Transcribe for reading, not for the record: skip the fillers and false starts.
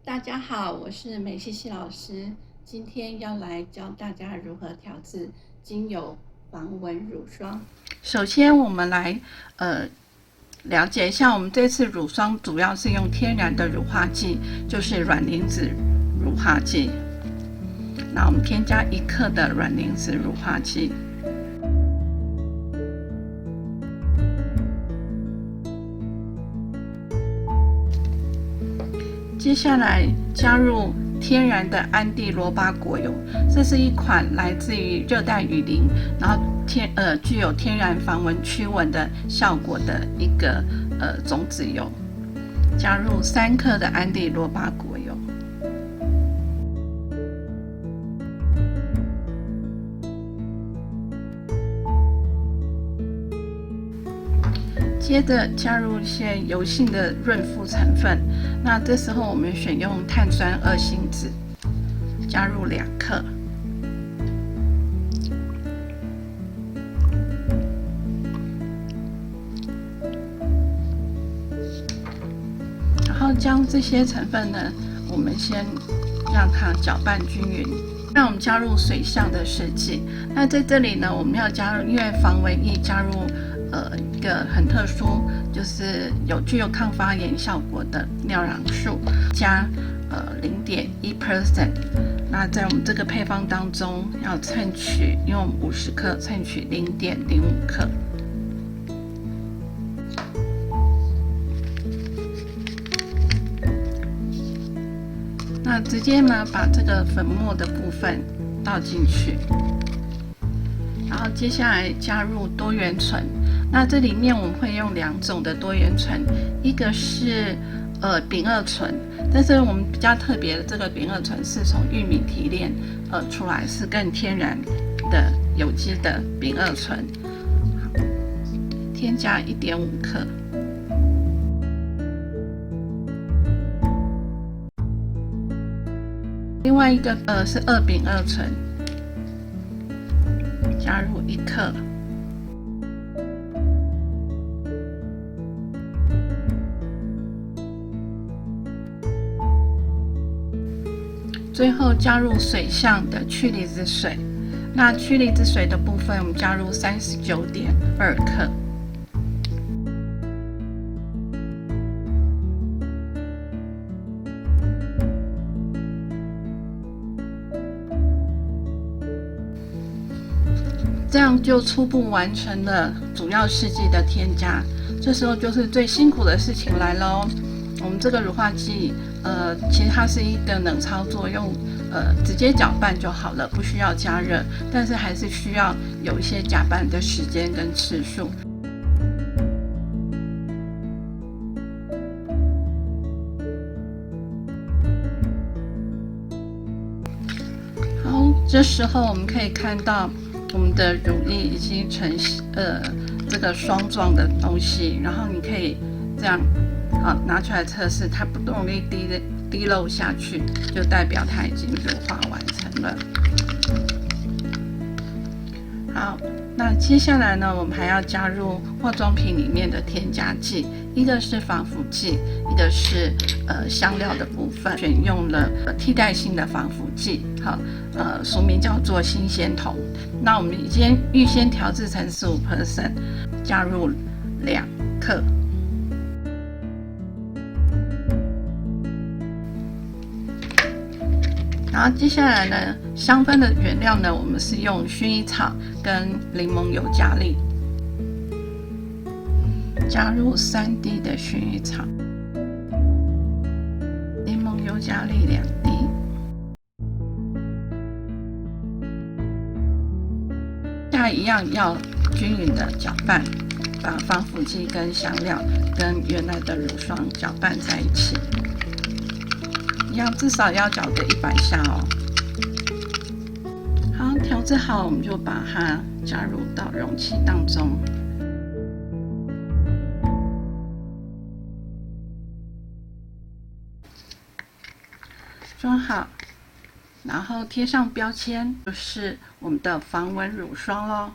大家好，我是梅西西老师，今天要来教大家如何调制精油防蚊乳霜。首先，我们来了解一下，我们这次乳霜主要是用天然的乳化剂，就是卵磷脂乳化剂。那我们添加1克的卵磷脂乳化剂。接下来加入天然的安地罗巴果油，这是一款来自于热带雨林，然后具有天然防蚊驱蚊的效果的一个种子油。加入3克的安地罗巴果油。接着加入一些油性的润肤成分，那这时候我们选用碳酸2星酯，加入2克。然后将这些成分呢，我们先让它搅拌均匀。那我们加入水相的试剂，那在这里呢，我们要加入，因为防蚊液加入一个很特殊，就是具有抗发炎效果的尿氧素，加0.1%。那在我们这个配方当中，要称取用50克称取0.05克。那直接呢，把这个粉末的部分倒进去，然后接下来加入多元醇。那这里面我们会用2种的多元醇，一个是丙二醇，但是我们比较特别的这个丙二醇是从玉米提炼出来，是更天然的有机的丙二醇。添加1.5克。另外一个是2丙二醇，加入1克。最后加入水相的去离子水，那去离子水的部分我们加入39.2克。这样就初步完成了主要试剂的添加。这时候就是最辛苦的事情来咯。我们这个乳化剂，其实它是一个冷操作，用直接搅拌就好了，不需要加热，但是还是需要有一些搅拌的时间跟次数。好，这时候我们可以看到我们的乳液已经成这个霜状的东西，然后你可以这样拿出来测试，它不容易滴漏下去，就代表它已经乳化完成了。好，那接下来呢，我们还要加入化妆品里面的添加剂，一个是防腐剂，一个是香料的部分，选用了替代性的防腐剂，俗名叫做新鲜酮。那我们已经预先调制成15%，加入2克。然后接下来呢，香氛的原料呢，我们是用薰衣草跟柠檬尤加利，加入3滴的薰衣草，柠檬尤加利2滴。现在一样要均匀的搅拌，把防腐剂跟香料跟原来的乳霜搅拌在一起。至少要搅个100下哦。好，调制好，我们就把它加入到容器当中。装好，然后贴上标签，就是我们的防蚊乳霜咯。